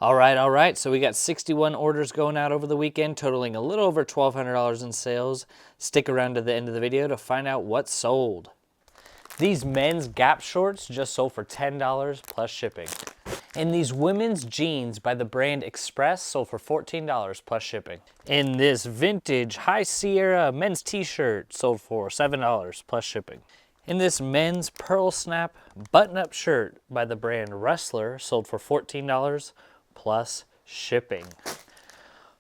All right. So we got 61 orders going out over the weekend, totaling a little over $1,200 in sales. Stick around to the end of the video to find out what sold. These men's Gap shorts just sold for $10 plus shipping. And these women's jeans by the brand Express sold for $14 plus shipping. And this vintage High Sierra men's t-shirt sold for $7 plus shipping. And this men's Pearl Snap button-up shirt by the brand Reselling sold for $14 plus shipping.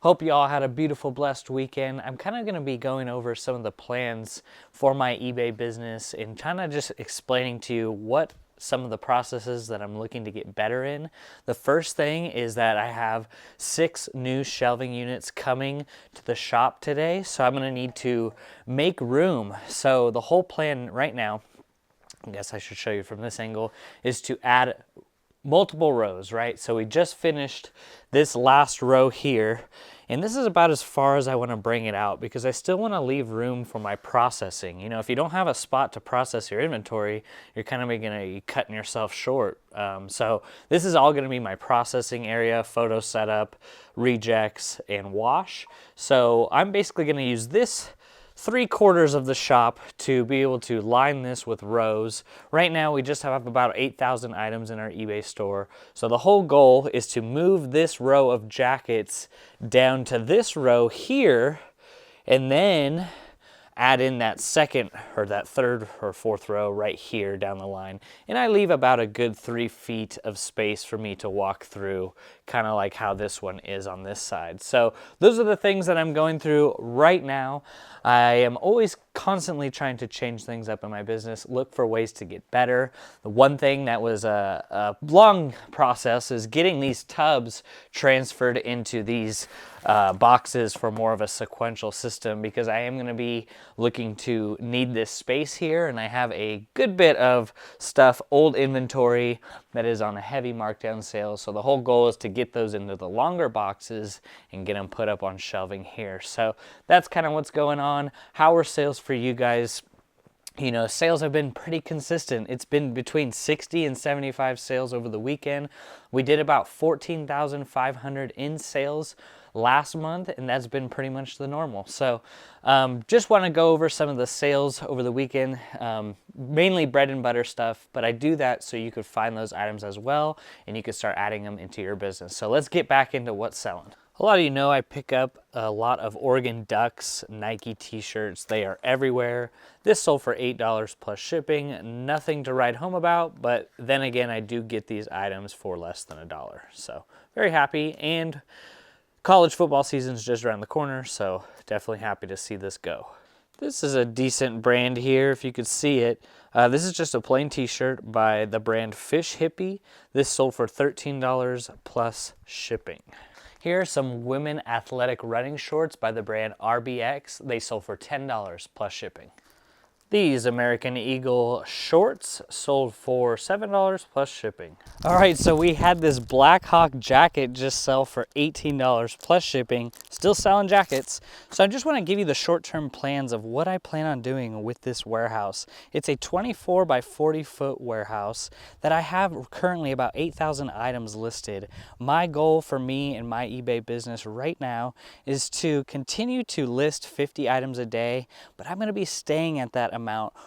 Hope you all had a beautiful, blessed weekend. I'm kind of going to be going over some of the plans for my eBay business and kind of just explaining to you what some of the processes that I'm looking to get better in. The first thing is that I have 6 new shelving units coming to the shop today, so I'm going to need to make room. So the whole plan right now, I guess I should show you from this angle, is to add multiple rows, right? So we just finished this last row here, and this is about as far as I want to bring it out because I still want to leave room for my processing. You know, if you don't have a spot to process your inventory, you're kind of going to be cutting yourself short. So this is all going to be my processing area, photo setup, rejects, and wash. So I'm basically going to use this 3/4 of the shop to be able to line this with rows. Right now we just have about 8,000 items in our eBay store. So the whole goal is to move this row of jackets down to this row here and then add in that second or that third or fourth row right here down the line. And I leave about a good 3 feet of space for me to walk through, kind of like how this one is on this side. So those are the things that I'm going through right now. I am always constantly trying to change things up in my business, look for ways to get better. The one thing that was a long process is getting these tubs transferred into these boxes for more of a sequential system, because I am going to be looking to need this space here, and I have a good bit of stuff, old inventory that is on a heavy markdown sale. So the whole goal is to get those into the longer boxes and get them put up on shelving here. So that's kind of what's going on. How are sales for you guys? You know, sales have been pretty consistent. It's been between 60 and 75 sales over the weekend. We did about 14,500 in sales last month, and that's been pretty much the normal. So just want to go over some of the sales over the weekend, mainly bread and butter stuff, but I do that so you could find those items as well and you could start adding them into your business. So let's get back into what's selling. A lot of you know I pick up a lot of Oregon Ducks Nike t-shirts. They are everywhere. This sold for $8 plus shipping. Nothing to write home about, but then again, I do get these items for less than $1. So very happy, and college football season is just around the corner, so definitely happy to see this go. This is a decent brand here, if you could see it. This is just a plain t-shirt by the brand Fish Hippie. This sold for $13 plus shipping. Here are some women athletic running shorts by the brand RBX. They sold for $10 plus shipping. These American Eagle shorts sold for $7 plus shipping. All right, so we had this Black Hawk jacket just sell for $18 plus shipping. Still selling jackets. So I just want to give you the short-term plans of what I plan on doing with this warehouse. It's a 24 by 40 foot warehouse that I have currently about 8,000 items listed. My goal for me and my eBay business right now is to continue to list 50 items a day, but I'm going to be staying at that amount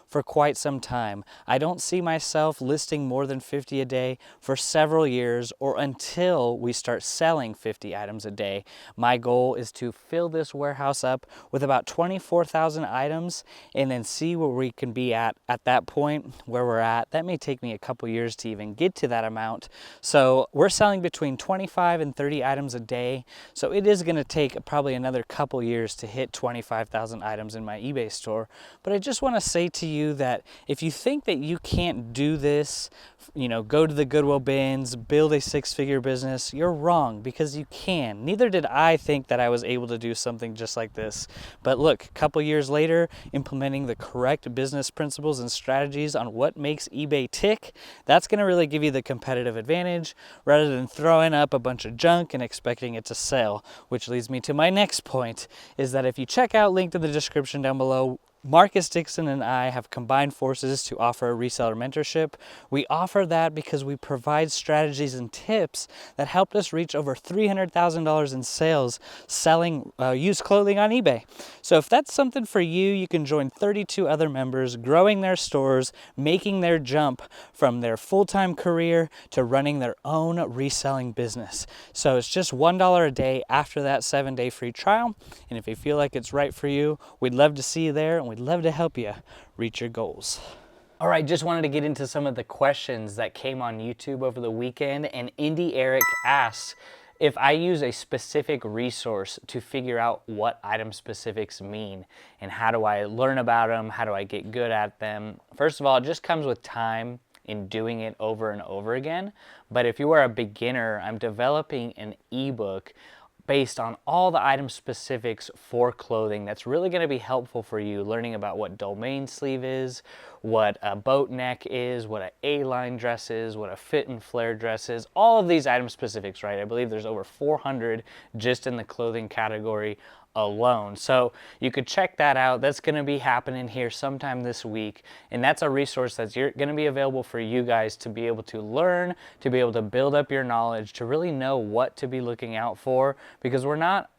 for quite some time. I don't see myself listing more than 50 a day for several years, or until we start selling 50 items a day. My goal is to fill this warehouse up with about 24,000 items and then see where we can be at that point where we're at. That may take me a couple years to even get to that amount. So we're selling between 25 and 30 items a day. So it is going to take probably another couple years to hit 25,000 items in my eBay store. But I just want to say to you that if you think that you can't do this, you know, go to the Goodwill bins, build a 6-figure business, you're wrong, because you can. Neither did I think that I was able to do something just like this. But look, a couple years later, implementing the correct business principles and strategies on what makes eBay tick, that's going to really give you the competitive advantage rather than throwing up a bunch of junk and expecting it to sell. Which leads me to my next point, is that if you check out, linked in the description down below, Marcus Dixon and I have combined forces to offer a reseller mentorship. We offer that because we provide strategies and tips that helped us reach over $300,000 in sales selling used clothing on eBay. So if that's something for you, you can join 32 other members growing their stores, making their jump from their full-time career to running their own reselling business. So it's just $1 a day after that 7-day free trial. And if you feel like it's right for you, we'd love to see you there, and we'd love to help you reach your goals. All right, just wanted to get into some of the questions that came on YouTube over the weekend, and Indy Eric asks if I use a specific resource to figure out what item specifics mean and how do I learn about them, how do I get good at them. First of all, it just comes with time in doing it over and over again. But if you are a beginner, I'm developing an ebook based on all the item specifics for clothing that's really going to be helpful for you, learning about what domain sleeve is, what a boat neck is, what an A-line dress is, what a fit and flare dress is, all of these item specifics, right? I believe there's over 400 just in the clothing category alone. So you could check that out. That's going to be happening here sometime this week. And that's a resource that's going to be available for you guys to be able to learn, to be able to build up your knowledge, to really know what to be looking out for, because we're not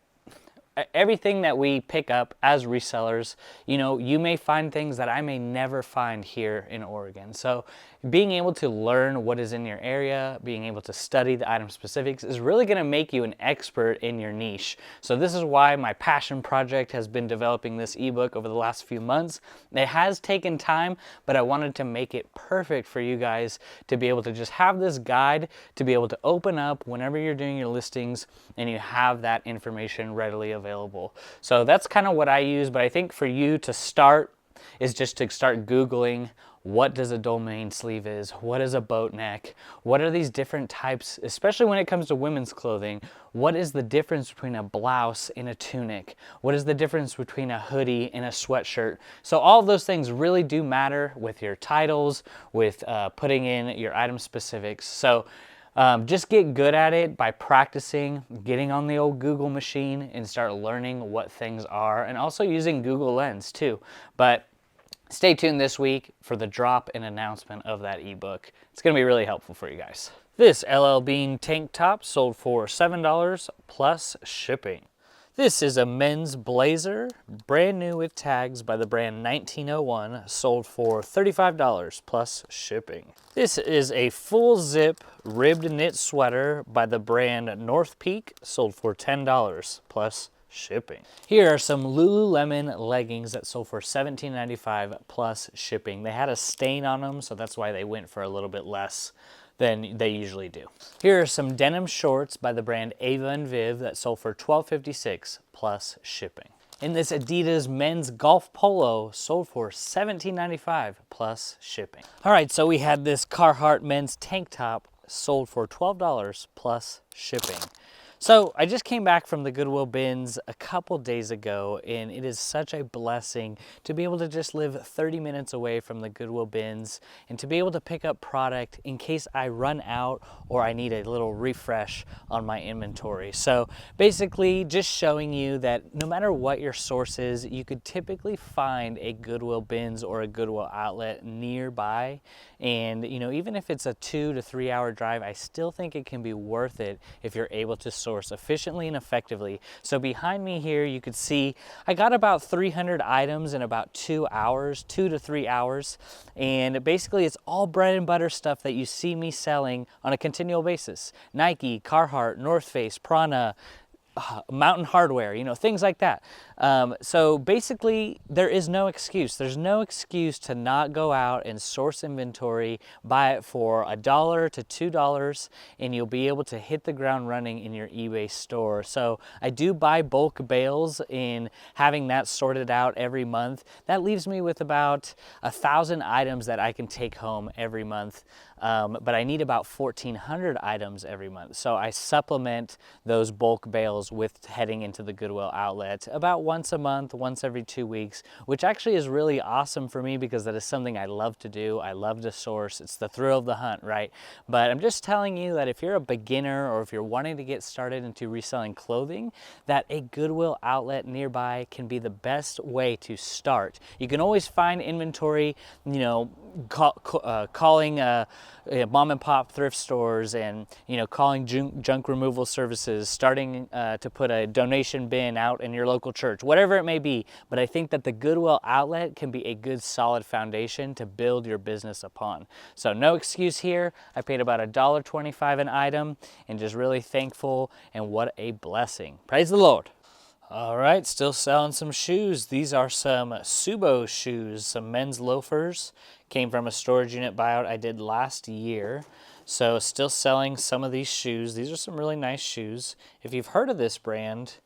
everything that we pick up as resellers, you know, you may find things that I may never find here in Oregon. So being able to learn what is in your area, being able to study the item specifics is really going to make you an expert in your niche. So this is why my passion project has been developing this ebook over the last few months. It has taken time, but I wanted to make it perfect for you guys to be able to just have this guide to be able to open up whenever you're doing your listings and you have that information readily available. So that's kind of what I use, but I think for you to start is just to start Googling what does a domain sleeve is, what is a boat neck, what are these different types, especially when it comes to women's clothing, what is the difference between a blouse and a tunic, what is the difference between a hoodie and a sweatshirt. So all of those things really do matter with your titles, with putting in your item specifics. So just get good at it by practicing, getting on the old Google machine and start learning what things are, and also using Google Lens too. But stay tuned this week for the drop and announcement of that ebook. It's going to be really helpful for you guys. This LL Bean tank top sold for $7 plus shipping. This is a men's blazer, brand new with tags by the brand 1901, sold for $35 plus shipping. This is a full zip ribbed knit sweater by the brand North Peak, sold for $10 plus shipping. Here are some Lululemon leggings that sold for $17.95 plus shipping. They had a stain on them, so that's why they went for a little bit less than they usually do. Here are some denim shorts by the brand Ava and Viv that sold for $12.56 plus shipping. And this Adidas men's golf polo sold for $17.95 plus shipping. All right, so we had this Carhartt men's tank top sold for $12 plus shipping. So I just came back from the Goodwill bins a couple days ago, and it is such a blessing to be able to just live 30 minutes away from the Goodwill bins and to be able to pick up product in case I run out or I need a little refresh on my inventory. So basically just showing you that no matter what your source is, you could typically find a Goodwill bins or a Goodwill outlet nearby. And you know, even if it's a 2 to 3 hour drive, I still think it can be worth it if you're able to source efficiently and effectively. So behind me here, you could see I got about 300 items in about 2 hours, 2 to 3 hours. And basically it's all bread and butter stuff that you see me selling on a continual basis. Nike, Carhartt, North Face, Prana, Mountain Hardware, you know, things like that. So basically there is no excuse. There's no excuse to not go out and source inventory, buy it for $1 to $2, and you'll be able to hit the ground running in your eBay store. So I do buy bulk bales, and having that sorted out every month, that leaves me with about 1,000 items that I can take home every month. but I need about 1,400 items every month. So I supplement those bulk bales with heading into the Goodwill outlet about once a month, once every 2 weeks, which actually is really awesome for me because that is something I love to do. I love to source. It's the thrill of the hunt, right? But I'm just telling you that if you're a beginner or if you're wanting to get started into reselling clothing, that a Goodwill outlet nearby can be the best way to start. You can always find inventory, you know, calling mom and pop thrift stores and, you know, calling junk removal services, starting to put a donation bin out in your local church, whatever it may be. But I think that the Goodwill outlet can be a good solid foundation to build your business upon. So no excuse here. I paid about $1.25 an item and just really thankful, and what a blessing. Praise the Lord. All right, still selling some shoes. These are some Subo shoes, some men's loafers. Came from a storage unit buyout I did last year. So still selling some of these shoes. These are some really nice shoes. If you've heard of this brand,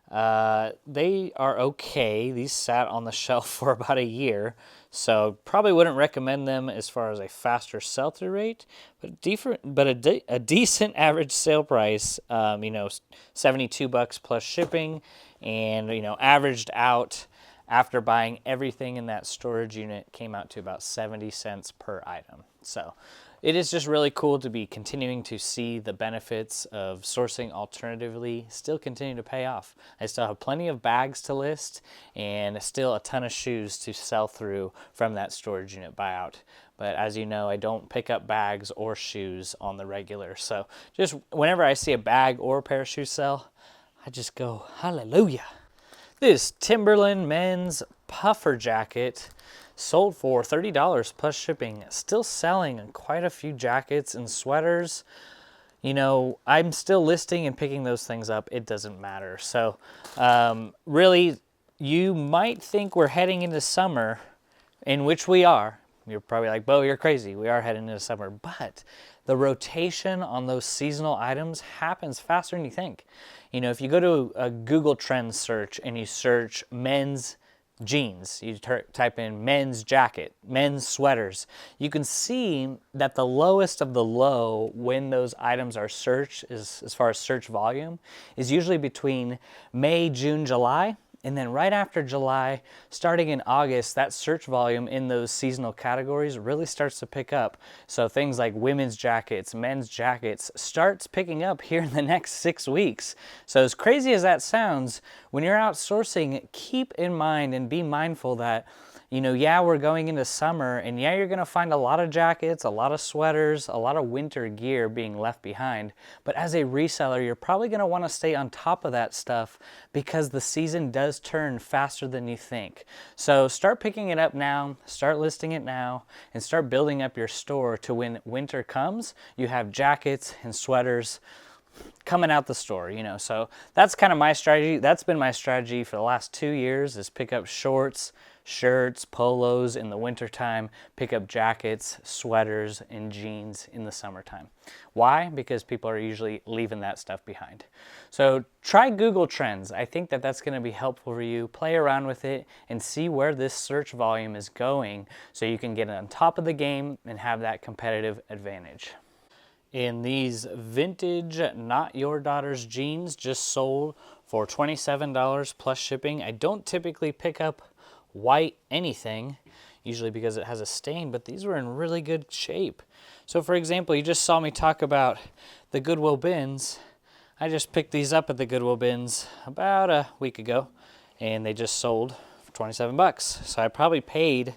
they are okay. These sat on the shelf for about a year, so probably wouldn't recommend them as far as a faster sell-through rate, but a decent average sale price, you know, $72 plus shipping, and, you know, averaged out after buying everything in that storage unit came out to about 70 cents per item. So it is just really cool to be continuing to see the benefits of sourcing alternatively still continue to pay off. I still have plenty of bags to list and still a ton of shoes to sell through from that storage unit buyout. But as you know, I don't pick up bags or shoes on the regular. So just whenever I see a bag or a pair of shoes sell, I just go, hallelujah. This Timberland men's puffer jacket sold for $30 plus shipping. Still selling quite a few jackets and sweaters. You know, I'm still listing and picking those things up. It doesn't matter. So really, you might think we're heading into summer, in which we are. You're probably like, Bo, you're crazy. We are heading into summer. But the rotation on those seasonal items happens faster than you think. You know, if you go to a Google Trends search and you search men's jeans, you type in men's jacket, men's sweaters, you can see that the lowest of the low when those items are searched, as far as search volume, is usually between May, June, July. And then right after July, starting in August, that search volume in those seasonal categories really starts to pick up. So things like women's jackets, men's jackets starts picking up here in the next 6 weeks. So as crazy as that sounds, when you're outsourcing, keep in mind and be mindful that, you know, yeah, we're going into summer, and yeah, you're going to find a lot of jackets, a lot of sweaters, a lot of winter gear being left behind. But as a reseller, you're probably going to want to stay on top of that stuff because the season does turn faster than you think. So start picking it up now, start listing it now, and start building up your store to when winter comes, you have jackets and sweaters coming out the store, you know. So that's kind of my strategy. That's been my strategy for the last 2 years, is pick up shorts, shirts, polos in the wintertime, pick up jackets, sweaters, and jeans in the summertime. Why? Because people are usually leaving that stuff behind. So try Google Trends. I think that that's going to be helpful for you. Play around with it and see where this search volume is going so you can get on top of the game and have that competitive advantage. In these vintage Not Your Daughter's jeans, just sold for $27 plus shipping. I don't typically pick up white anything, usually because it has a stain, but these were in really good shape. So for example, you just saw me talk about the Goodwill bins. I just picked these up at the Goodwill bins about a week ago, and they just sold for 27 bucks. So I probably paid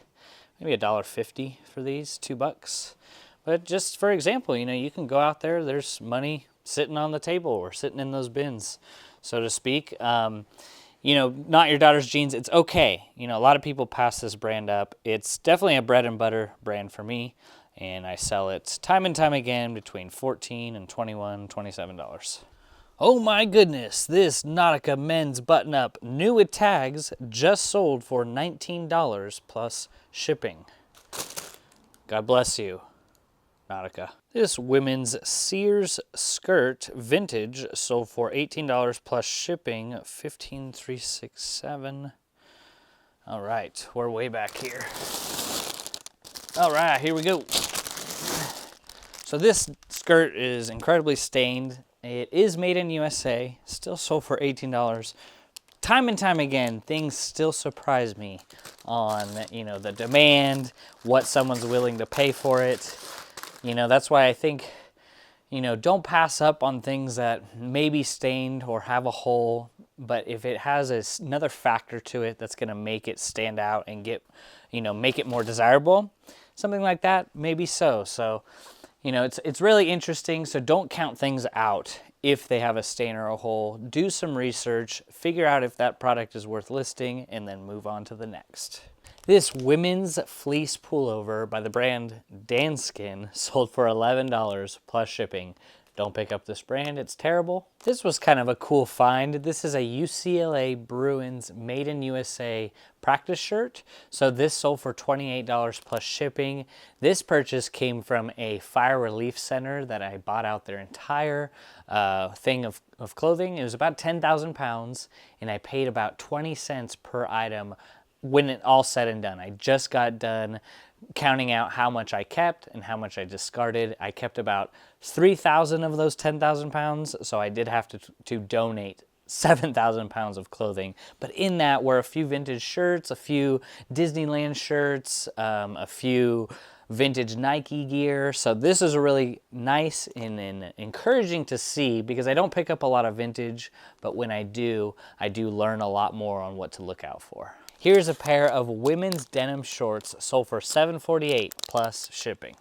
maybe $1.50 for these, $2. But just for example, you know, you can go out there, there's money sitting on the table or sitting in those bins, so to speak. You know, Not Your Daughter's jeans, it's okay. You know, a lot of people pass this brand up. It's definitely a bread and butter brand for me, and I sell it time and time again between $14 and $21, $27. Oh my goodness, this Nautica men's button-up, new with tags, just sold for $19 plus shipping. God bless you, Nautica. This women's Sears skirt vintage sold for $18 plus shipping, $15,367. All right, we're way back here. All right, here we go. So this skirt is incredibly stained. It is made in USA, still sold for $18. Time and time again, things still surprise me on, the demand, what someone's willing to pay for it. That's why I think, don't pass up on things that may be stained or have a hole, but if it has another factor to it that's going to make it stand out and make it more desirable, something like that, maybe so. So, it's really interesting. So don't count things out if they have a stain or a hole. Do some research, figure out if that product is worth listing, and then move on to the next. This women's fleece pullover by the brand Danskin sold for $11 plus shipping. Don't pick up this brand, it's terrible. This was kind of a cool find. This is a UCLA Bruins Made in USA practice shirt. So this sold for $28 plus shipping. This purchase came from a fire relief center that I bought out their entire thing of clothing. It was about 10,000 pounds, and I paid about 20 cents per item when it all said and done. I just got done counting out how much I kept and how much I discarded. I kept about 3,000 of those 10,000 pounds, so I did have to donate 7,000 pounds of clothing. But in that were a few vintage shirts, a few Disneyland shirts, a few vintage Nike gear. So this is really nice and encouraging to see, because I don't pick up a lot of vintage, but when I do learn a lot more on what to look out for. Here's a pair of women's denim shorts sold for $7.48 plus shipping.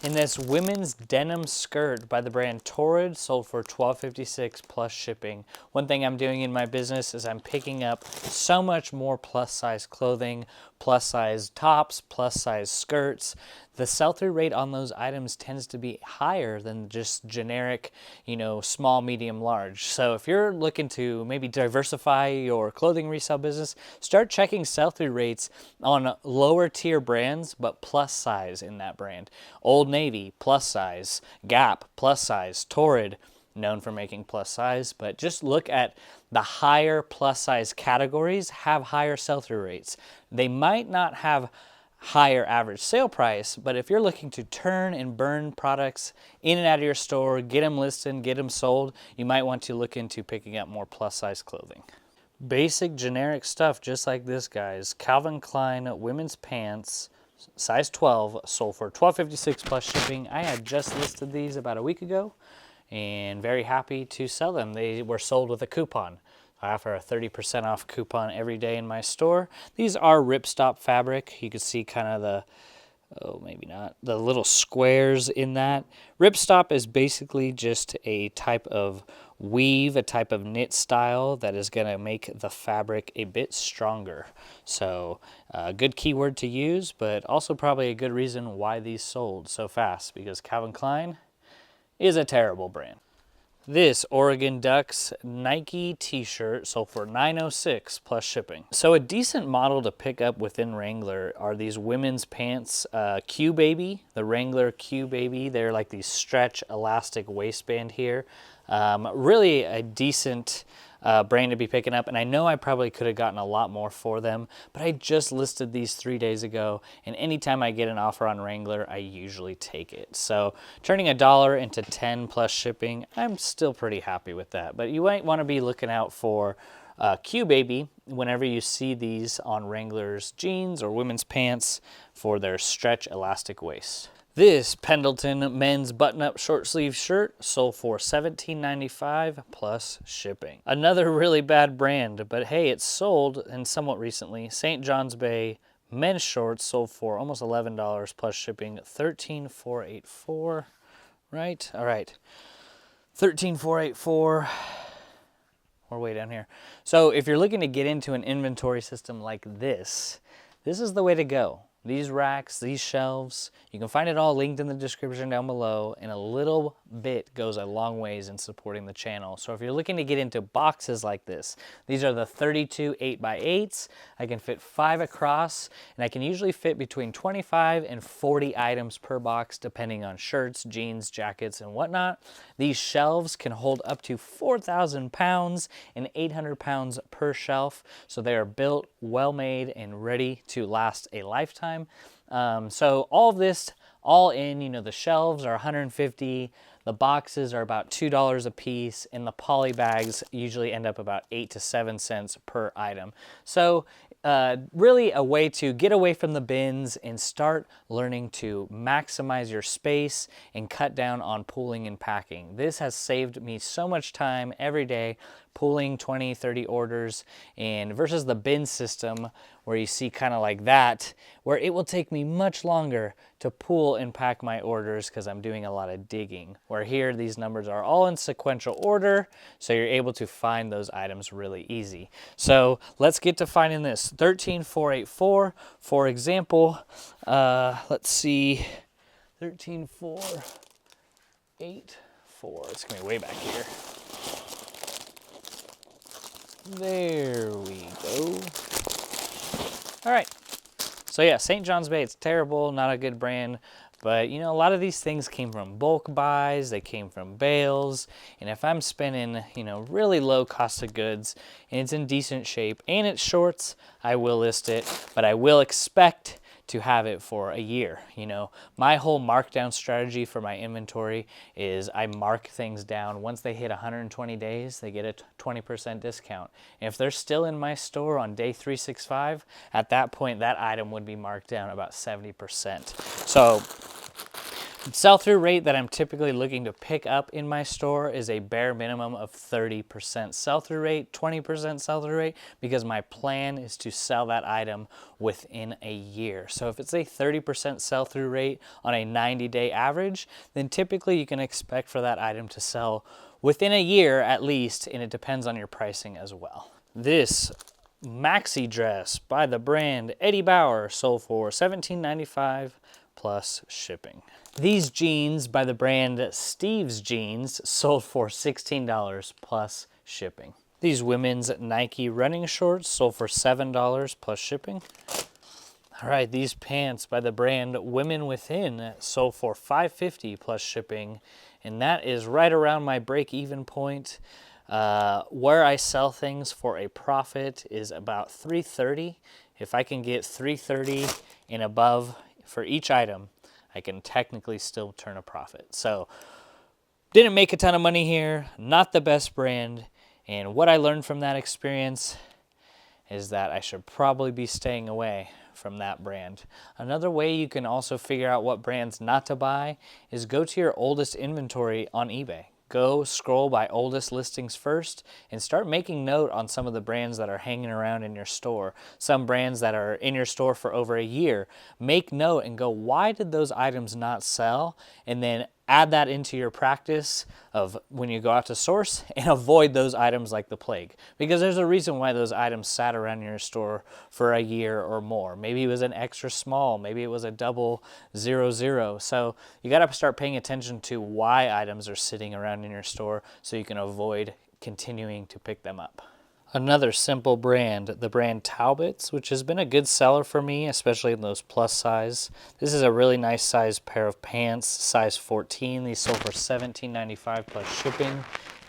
And this women's denim skirt by the brand Torrid sold for $12.56 plus shipping. One thing I'm doing in my business is I'm picking up so much more plus size clothing, plus size tops, plus size skirts. The sell-through rate on those items tends to be higher than just generic, small, medium, large. So if you're looking to maybe diversify your clothing resale business, start checking sell-through rates on lower tier brands, but plus size in that brand. Old Navy, plus size. Gap, plus size. Torrid, known for making plus size, but just look at the higher plus size categories have higher sell-through rates. They might not have higher average sale price, but if you're looking to turn and burn products in and out of your store, get them listed, get them sold, you might want to look into picking up more plus size clothing. Basic generic stuff just like this, guys. Calvin Klein women's pants, size 12, sold for $12.56 plus shipping. I had just listed these about a week ago and very happy to sell them. They were sold with a coupon. I offer a 30% off coupon every day in my store. These are ripstop fabric. You can see kind of the little squares in that. Ripstop is basically just a type of weave, a type of knit style that is going to make the fabric a bit stronger. So a good keyword to use, but also probably a good reason why these sold so fast, because Calvin Klein is a terrible brand. This Oregon Ducks Nike t-shirt sold for $9.06 plus shipping. So a decent model to pick up within Wrangler are these women's pants, Q Baby, the Wrangler Q Baby. They're like these stretch elastic waistband here. Really a decent brand to be picking up, and I know I probably could have gotten a lot more for them, but I just listed these 3 days ago, and anytime I get an offer on Wrangler, I usually take it. So turning $1 into 10 plus shipping, I'm still pretty happy with that. But you might want to be looking out for Q Baby whenever you see these on Wrangler's jeans or women's pants for their stretch elastic waist. This Pendleton men's button-up short sleeve shirt sold for $17.95 plus shipping. Another really bad brand, but hey, it's sold, and somewhat recently. St. John's Bay men's shorts sold for almost $11 plus shipping. $13,484, right? All right, $13,484. We're way down here. So if you're looking to get into an inventory system like this is the way to go. These racks, these shelves, you can find it all linked in the description down below, and a little bit goes a long ways in supporting the channel. So if you're looking to get into boxes like this, these are the 32 8x8s. I can fit 5 across, and I can usually fit between 25 and 40 items per box, depending on shirts, jeans, jackets, and whatnot. These shelves can hold up to 4,000 pounds and 800 pounds per shelf. So they are built, well made, and ready to last a lifetime. So all of this all in, you know, the shelves are 150, the boxes are about $2 a piece, and the poly bags usually end up about 8 to 7 cents per item. So really a way to get away from the bins and start learning to maximize your space and cut down on pooling and packing. This has saved me so much time every day pooling 20, 30 orders, and versus the bin system where you see kind of like that, where it will take me much longer to pool and pack my orders because I'm doing a lot of digging. Where here, these numbers are all in sequential order, so you're able to find those items really easy. So let's get to finding this. 13484, for example, let's see, 13484. It's gonna be way back here. There we go. All right. So yeah, St. John's Bay, it's terrible, not a good brand, but you know, a lot of these things came from bulk buys, they came from bales, and if I'm spending, you know, really low cost of goods and it's in decent shape and it's shorts, I will list it, but I will expect to have it for a year. You know, my whole markdown strategy for my inventory is I mark things down. Once they hit 120 days, they get a 20% discount. And if they're still in my store on day 365, at that point, that item would be marked down about 70%. So sell-through rate that I'm typically looking to pick up in my store is a bare minimum of 30% sell-through rate, 20% sell-through rate, because my plan is to sell that item within a year. So if it's a 30% sell-through rate on a 90-day average, then typically you can expect for that item to sell within a year at least, and it depends on your pricing as well. This maxi dress by the brand Eddie Bauer sold for $17.95 plus shipping. These jeans by the brand Steve's Jeans sold for $16 plus shipping. These women's Nike running shorts sold for $7 plus shipping. All right, these pants by the brand Women Within sold for $5.50 plus shipping, and that is right around my break-even point. Where I sell things for a profit is about $3.30. If I can get $3.30 and above for each item, I can technically still turn a profit. So didn't make a ton of money here, not the best brand, and what I learned from that experience is that I should probably be staying away from that brand. Another way you can also figure out what brands not to buy is go to your oldest inventory on eBay. Go scroll by oldest listings first and start making note on some of the brands that are hanging around in your store. Some brands that are in your store for over a year. Make note and go, why did those items not sell? And then add that into your practice of when you go out to source and avoid those items like the plague. Because there's a reason why those items sat around your store for a year or more. Maybe it was an extra small, maybe it was a 000. So you gotta start paying attention to why items are sitting around in your store so you can avoid continuing to pick them up. Another simple brand, the brand Talbots, which has been a good seller for me, especially in those plus size. This is a really nice size pair of pants, size 14. These sold for $17.95 plus shipping.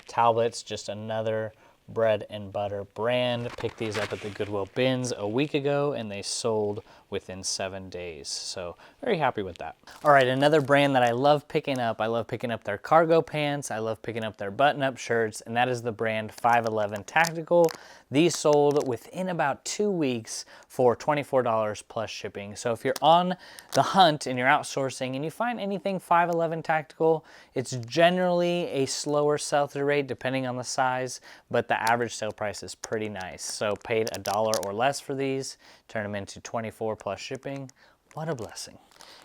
Talbots, just another bread and butter brand. Picked these up at the Goodwill bins a week ago and they sold within 7 days. So very happy with that. All right, another brand that I love picking up their cargo pants. I love picking up their button-up shirts, and that is the brand 511 Tactical. These sold within about 2 weeks for $24 plus shipping. So if you're on the hunt and you're outsourcing and you find anything 511 Tactical, it's generally a slower sell-through rate depending on the size, but the average sale price is pretty nice. So paid $1 or less for these, turn them into 24 plus shipping. What a blessing.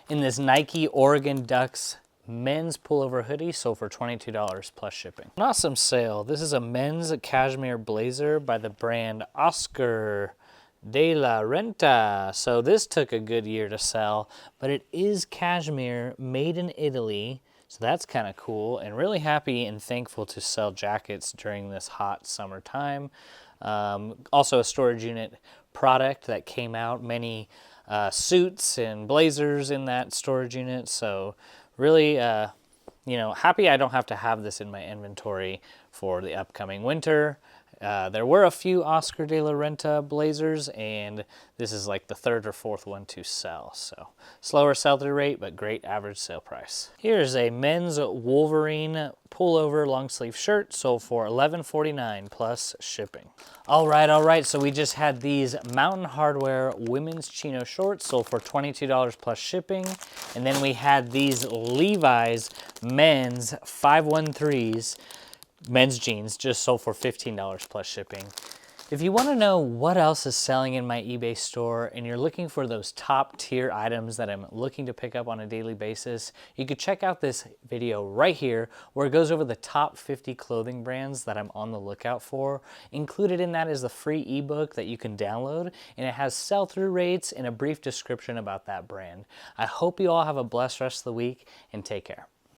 In this Nike Oregon Ducks men's pullover hoodie sold for $22 plus shipping. An awesome sale. This is a men's cashmere blazer by the brand Oscar de la Renta. So this took a good year to sell, but it is cashmere made in Italy. So that's kind of cool, and really happy and thankful to sell jackets during this hot summertime. Also a storage unit product that came out, many suits and blazers in that storage unit. So really, happy I don't have to have this in my inventory for the upcoming winter. There were a few Oscar de la Renta blazers, and this is like the third or fourth one to sell. So slower sell-through rate, but great average sale price. Here's a men's Wolverine pullover long sleeve shirt, sold for $11.49 plus shipping. All right, so we just had these Mountain Hardwear women's chino shorts, sold for $22 plus shipping. And then we had these Levi's men's 513s, men's jeans, just sold for $15 plus shipping. If you want to know what else is selling in my eBay store and you're looking for those top tier items that I'm looking to pick up on a daily basis, you could check out this video right here where it goes over the top 50 clothing brands that I'm on the lookout for. Included in that is the free ebook that you can download, and it has sell-through rates and a brief description about that brand. I hope you all have a blessed rest of the week, and take care.